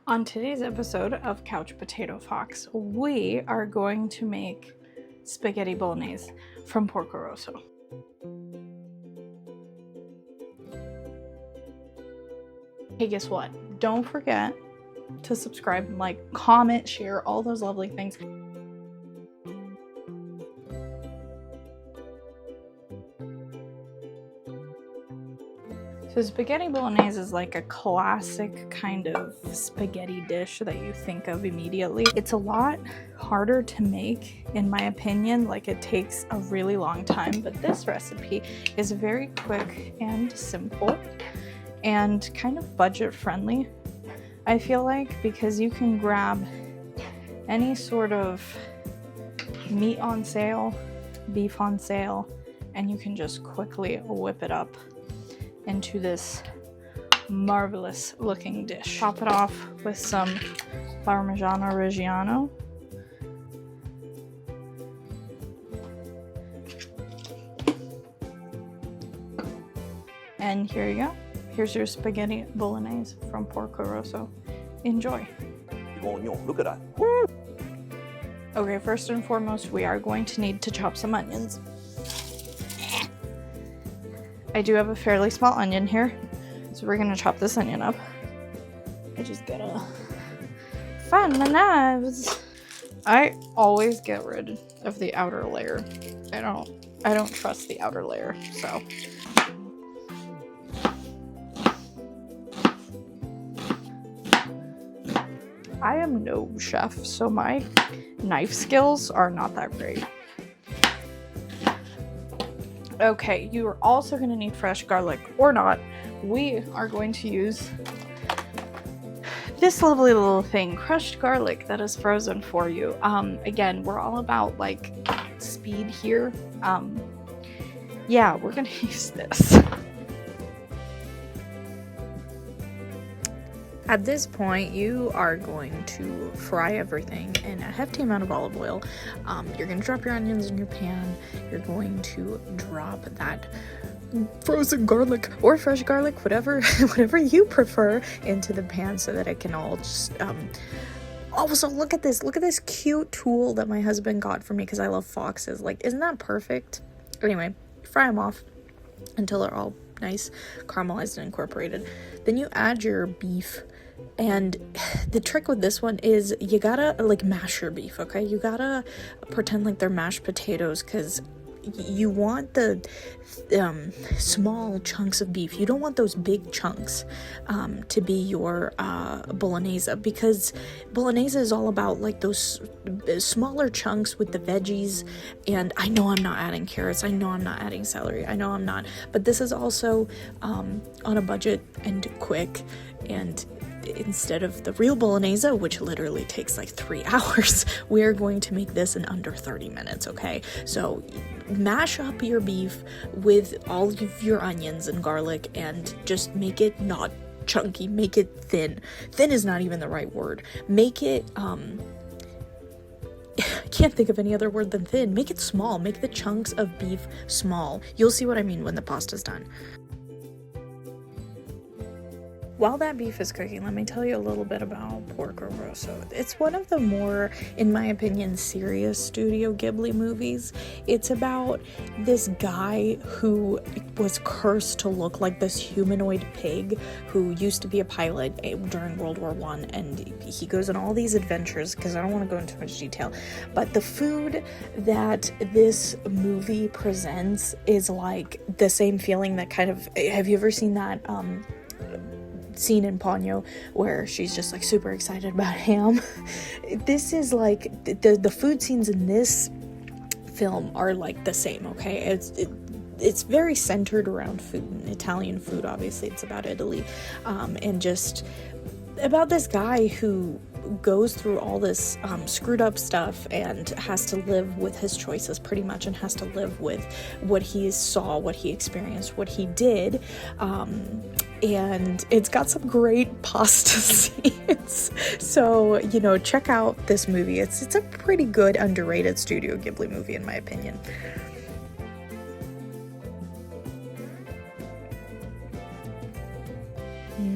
On today's episode of Couch Potato Fox, we are going to make spaghetti bolognese from Porco Rosso. Hey, guess what? Don't forget to subscribe, like, comment, share, all those lovely things. So spaghetti bolognese is like a classic kind of spaghetti dish that you think of immediately. It's a lot harder to make, in my opinion. Like, it takes a really long time, but this recipe is very quick and simple and kind of budget friendly, I feel like, because you can grab any sort of meat on sale, beef on sale, and you can just quickly whip it up into this marvelous looking dish. Top it off with some Parmigiano Reggiano. And here you go. Here's your spaghetti bolognese from Porco Rosso. Enjoy. Look at that. Okay, first and foremost, we are going to need to chop some onions. I do have a fairly small onion here, so we're gonna chop this onion up. I just gotta find my knives. I always get rid of the outer layer. I don't trust the outer layer, so. I am no chef, so my knife skills are not that great. Okay, you are also going to need fresh garlic, or not. We are going to use this lovely little thing, crushed garlic, that is frozen for you. Again, we're all about like speed here. Yeah, we're going to use this. At this point, you are going to fry everything in a hefty amount of olive oil. You're going to drop your onions in your pan. You're going to drop that frozen garlic or fresh garlic, whatever you prefer, into the pan so that it can all just... Also, look at this cute tool that my husband got for me because I love foxes. Like, isn't that perfect? Anyway, fry them off until they're all nice, caramelized and incorporated. Then you add your beef. And the trick with this one is you gotta like mash your beef, okay? You gotta pretend like they're mashed potatoes, because you want the small chunks of beef. You don't want those big chunks to be your bolognese, because bolognese is all about like those smaller chunks with the veggies. And I know I'm not adding carrots, I know I'm not adding celery, I know I'm not, but this is also on a budget and quick. And instead of the real bolognese, which literally takes like 3 hours, we're going to make this in under 30 minutes, okay? So mash up your beef with all of your onions and garlic and just make it not chunky, make it thin. Thin is not even the right word. Make it, I can't think of any other word than thin. Make it small. Make the chunks of beef small. You'll see what I mean when the pasta's done. While that beef is cooking, let me tell you a little bit about Porco Rosso. It's one of the more, in my opinion, serious Studio Ghibli movies. It's about this guy who was cursed to look like this humanoid pig who used to be a pilot during World War I, and he goes on all these adventures, because I don't want to go into too much detail, but the food that this movie presents is like the same feeling that kind of, have you ever seen that scene in Ponyo where she's just like super excited about ham? This is like the food scenes in this film are like the same, okay? It's very centered around food, Italian food. Obviously it's about Italy, and just about this guy who goes through all this screwed up stuff and has to live with his choices pretty much, and has to live with what he saw, what he experienced, what he did. And it's got some great pasta scenes. So, you know, check out this movie. It's a pretty good, underrated Studio Ghibli movie, in my opinion.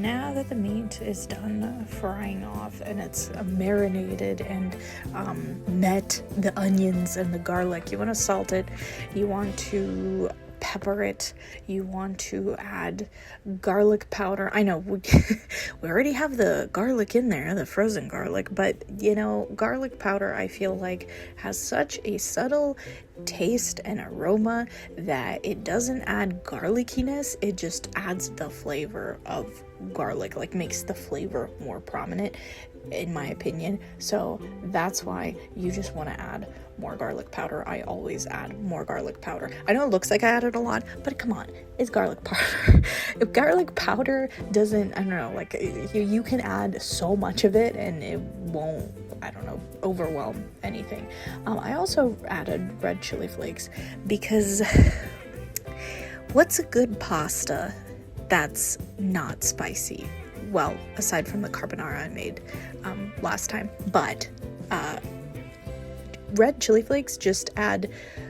now that the meat is done frying off and it's marinated and met the onions and the garlic, you want to salt it, you want to pepper it, you want to add garlic powder. I know we already have the garlic in there, the frozen garlic, but you know, garlic powder I feel like has such a subtle taste and aroma that it doesn't add garlickiness, it just adds the flavor of garlic, like makes the flavor more prominent in my opinion. So that's why you just want to add more garlic powder. I always add more garlic powder. I know it looks like I added a lot, but come on, it's garlic powder. If garlic powder doesn't, I don't know, like you can add so much of it and it won't, I don't know, overwhelm anything. I also added red chili flakes because what's a good pasta that's not spicy? Well, aside from the carbonara I made last time, but red chili flakes just add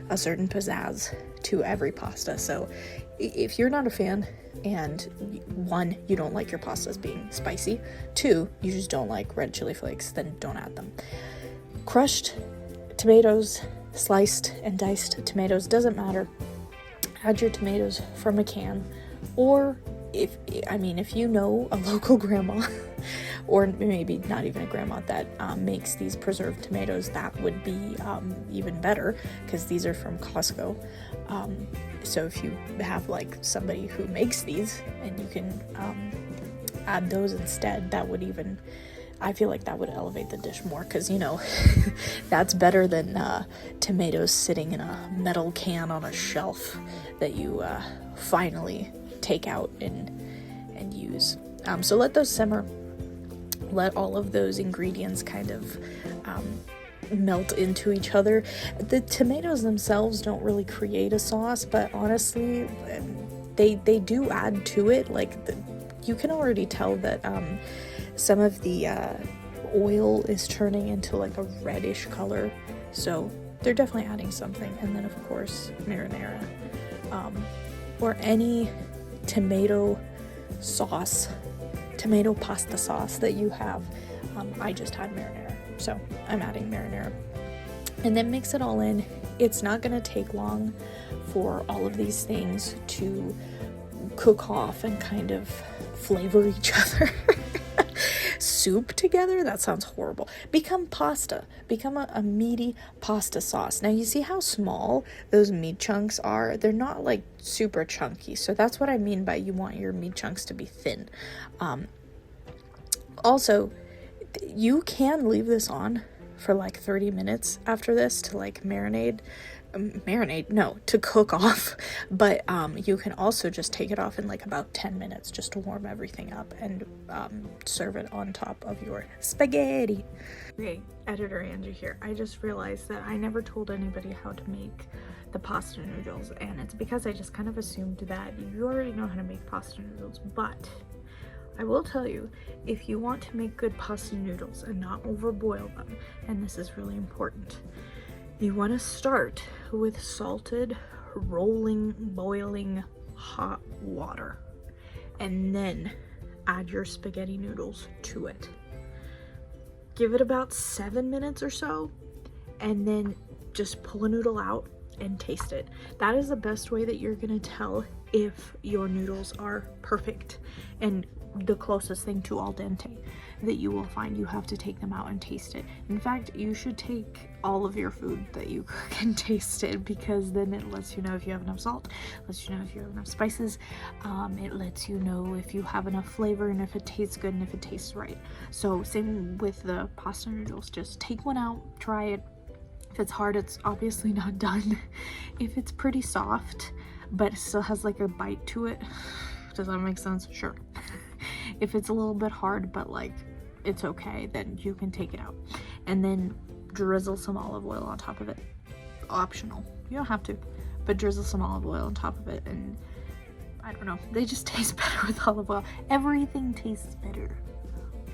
a certain pizzazz to every pasta. So if you're not a fan, and 1, you don't like your pastas being spicy, 2, you just don't like red chili flakes, then don't add them. Crushed tomatoes, sliced and diced tomatoes, doesn't matter. Add your tomatoes from a can, or if you know a local grandma or maybe not even a grandma that makes these preserved tomatoes, that would be even better, because these are from Costco. So if you have like somebody who makes these and you can add those instead, that would even, I feel like that would elevate the dish more, because you know that's better than tomatoes sitting in a metal can on a shelf that you finally take out and use. So let those simmer, let all of those ingredients kind of melt into each other. The tomatoes themselves don't really create a sauce, but honestly they do add to it. Like you can already tell that some of the oil is turning into like a reddish color, so they're definitely adding something. And then of course marinara, or any tomato sauce, tomato pasta sauce that you have. I just had marinara, so I'm adding marinara, and then mix it all in. It's not going to take long for all of these things to cook off and kind of flavor each other. Soup together? That sounds horrible. Become pasta. Become a meaty pasta sauce. Now you see how small those meat chunks are? They're not like super chunky. So that's what I mean by you want your meat chunks to be thin. Also, you can leave this on for like 30 minutes after this to like to cook off, but you can also just take it off in like about 10 minutes just to warm everything up and serve it on top of your spaghetti. Okay, editor Angie here. I just realized that I never told anybody how to make the pasta noodles, and it's because I just kind of assumed that you already know how to make pasta noodles. But I will tell you, if you want to make good pasta noodles and not overboil them, and this is really important, you want to start with salted, rolling, boiling hot water, and then add your spaghetti noodles to it. Give it about 7 minutes or so, and then just pull a noodle out and taste it. That is the best way that you're gonna tell if your noodles are perfect and the closest thing to al dente that you will find. You have to take them out and taste it. In fact, you should take all of your food that you cook and taste it, because then it lets you know if you have enough salt, lets you know if you have enough spices, it lets you know if you have enough flavor and if it tastes good and if it tastes right. So same with the pasta noodles, just take one out, try it. If it's hard, it's obviously not done. If it's pretty soft but it still has like a bite to it, does that make sense? Sure. If it's a little bit hard but like it's okay, then you can take it out and then drizzle some olive oil on top of it. Optional, you don't have to, but drizzle some olive oil on top of it, and I don't know, they just taste better with olive oil. Everything tastes better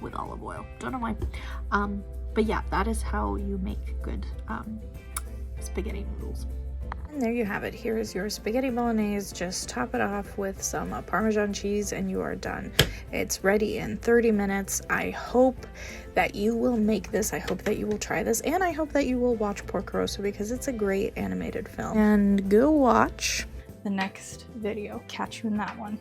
with olive oil, don't know why. But yeah, that is how you make good spaghetti noodles. And there you have it. Here's your spaghetti bolognese. Just top it off with some Parmesan cheese and you are done. It's ready in 30 minutes. I hope that you will make this. I hope that you will try this. And I hope that you will watch Porco Rosso because it's a great animated film. And go watch the next video. Catch you in that one.